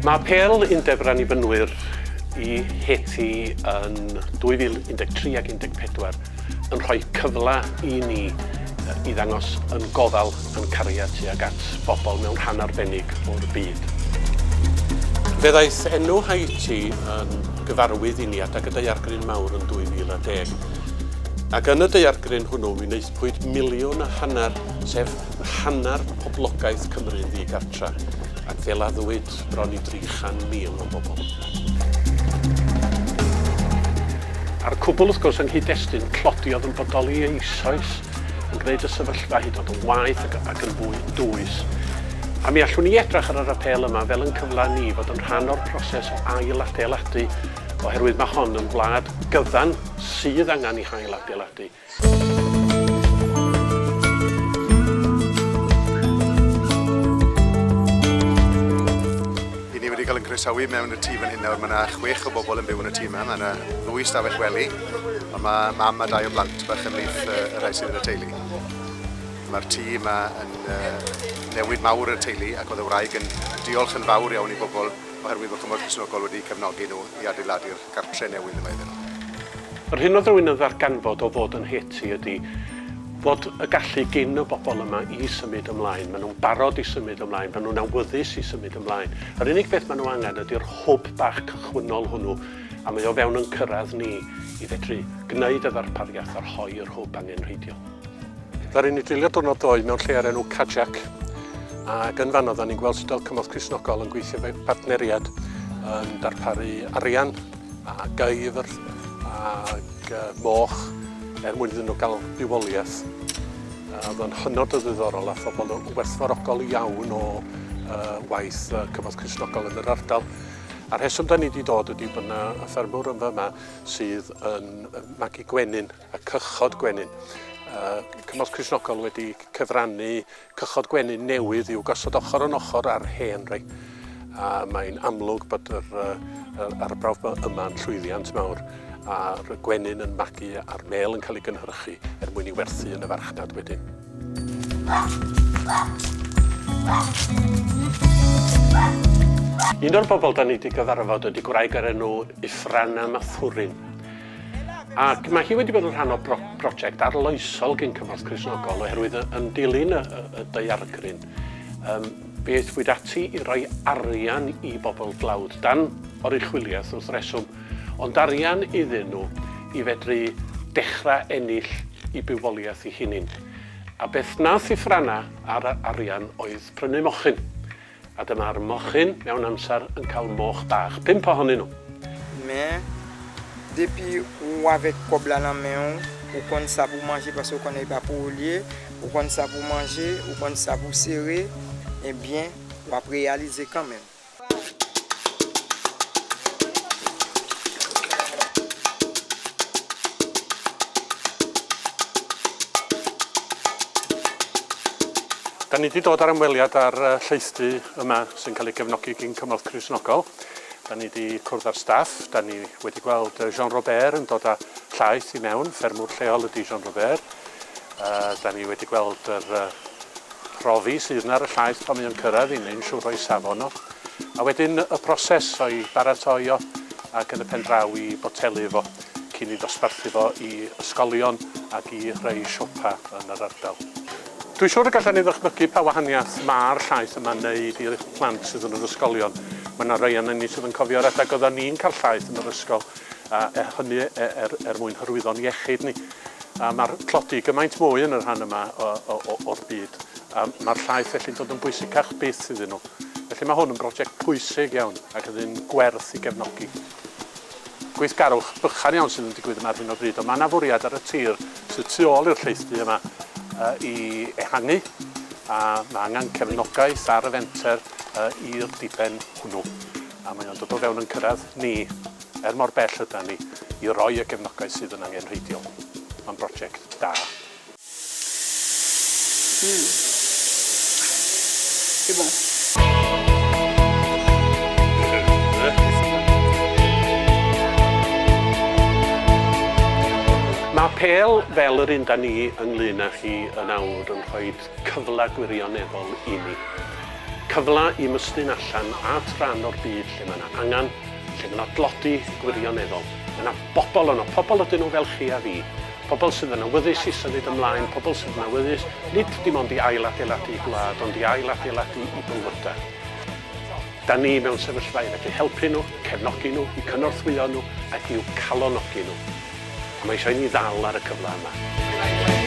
Mae Apêl Annibynwyr I Haiti yn 2013 ac 2014 yn rhoi cyfle I ni I ddangos yn gofal yn cariad tuag at bobl mewn rhan arbennig o'r byd. Fe ddaeth enw Haiti yn gyfarwydd I ni adag y daeargryn mawr yn 2010. Ac yn y daeargryn hwnnw, mi wnaethpwyd 1,5 miliwn, sef hanner poblogaeth Cymru ddigartra, ac fe laddwyd bron I 300,000 o bobl. A'r cwbl wrth gwrs yng nghyd-destun clodiodd yn bodoli eisoes yn gwneud y sefyllfa hyd yn oed yn waeth ac yn fwy dwys. A mi allwn ni edrych ar yr apêl yma fel yn cyfle ni fod yn rhan o'r proses o ail-adeiladu oherwydd mae hon yn wlad gyfan sydd angen I ail-adeiladu. Ni wedi cael yn croesawu mewn y tŷ fan hyn nawr. Mae yna 6 o bobl yn byw yn y tŷ yma. Mae yna 2 stafell wely. Mae mam a 2 o blant bach ymhlith y rhai sydd yn y teulu. Mae'r tŷ yma yn newid mawr y teulu ac oedd y wraig yn diolch yn fawr iawn I bobl oherwydd bod Cymorth Cristnogol wedi cefnogi nhw I adeiladu'r gartre newydd yma iddyn nhw. Yr hyn oedd rhywun yn ddarganfod o fod yn Haiti ydy fod y gallu gyn y bobl yma I symud ymlaen. Maen nhw'n barod I symud ymlaen, maen nhw'n awyddus I symud ymlaen. Yr unig beth maen nhw angen ydy'r hwb bach cychwynnol hwnnw a mae o fewn yn cyrraedd ni I fedru gwneud y ddarpariaeth ar hoi'r hwb angenrheidiol. Ddaru ni drilio diwrnod ddoe mewn lle ar enw Cajac ac yn fanno ni'n gweld sut oedd Cymorth Cristnogol yn gweithio fe partneriad yn darparu arian a geifr ac moch mwyn iddyn nhw gael bywoliaeth. Oedd yn hynod o ddiddorol a phobl yn werthfawrogol iawn o waith Cymorth Cristnogol yn yr ardal. A'r rheswm da ni wedi dod ydy bod yna ffermwr yn fyma sydd yn magu gwenyn, a cychod gwenyn. Cymorth Cristnogol wedi cyfrannu cychod gwenyn newydd i'w gosod ochr yn ochr ar hen rei. A mae'n amlwg bod yr arbrawf yma'n llwyddiant mawr a'r gwenyn yn magu a'r mêl yn cael ei gynhyrchu mwyn I werthu yn y farchnad wedyn. Un o'r bobl da ni wedi gyfarfod ydy gwraig ar enw Annibynwyr. Ac mae hi wedi bod yn rhan o brosiect arloesol gen Cymorth Cristnogol oherwydd yn dilyn y daeargryn. Fe eithwyd ati I roi arian I bobl dlawd dan oruchwyliaeth wrth reswm, ond arian iddyn nhw I fedru dechrau ennill I bywoliaeth I hunin. A beth nath I ffranna ar arian oedd prynu mochyn. A dyma'r mochyn mewn amser yn cael moch bach, 5 ohonyn nhw. Depuis ou avec cobla la main, ou qu'on ça pour manger parce qu'on n'est pas pour lier, ou qu'on ça pour manger, ou qu'on ça pour serrer, eh bien, on va réaliser quand même. Da ni wedi dod ar ymweliad ar lleithdy yma sy'n cael ei gefnogi gan Cymorth Cristnogol. Da ni wedi cwrdd â'r staff, da ni wedi gweld Jean-Robert yn dod â llaeth I mewn, ffermwr lleol ydy Jean-Robert. Da ni wedi gweld yr profi sydd yna ar y llaeth pan mae'n cyrraedd I wneud siŵr o'i safon o. A wedyn y proses o'i baratoi o ac yn y pen draw I botelu fo cyn I dosbarthu fo I ysgolion ac I rhai siopa yn yr ardal. Dwi'n siŵr y gallen ni ddychmygu pa wahaniaeth mae'r llaeth yma'n neud i'r plant sydd yn yr ysgolion. Mae yna rhai yna ni sydd yn cofio adag oedden ni'n cael llaeth yn yr ysgol, a hynny mwyn hyrwyddo'n iechyd ni. Mae'r clodi gymaint mwy yn yr rhan yma o'r byd. Mae'r llaeth felly'n dod yn bwysicach byth iddyn nhw. Felly mae hwn yn brosiect pwysig iawn ac ydy'n gwerth I gefnogi. Gweithgarwch bychan iawn sydd yn digwydd yma ar hyn o bryd, ond mae yna fwriad ar y tir sydd tu ôl i'r lleithdy yma I ehangu, a mae angen cefnogaeth ar y fenter i'r diben hwnnw. A mae o'n dod o fewn yn cyrraedd ni, mor bell yda ni, I roi y gefnogaeth sydd yn angenrheidiol. Mae'n brosiect da. C'est bon. Mae apêl fel yr un da ni ynglyn â chi yn awr yn rhoi cyfle gwirioneddol I ni. cyfle i mystyn allan at ran o'r byd lle mae yna angen, lle mae yna dlodi gwirioneddol. Mae yna bobl yno, pobl ydyn nhw fel chi a fi. Pobl sydd yn awyddus i symud ymlaen, pobl sydd yn awyddus nid dim ond i ailadeiladu gwlad, ond i ailadeiladu i bywydau. Da ni mewn sefyllfa i felly helpu nhw, cefnogi nhw, i cynorthwyo nhw ac i'w calonogi nhw. A mae eisiau ni ddal ar y cyfle yma.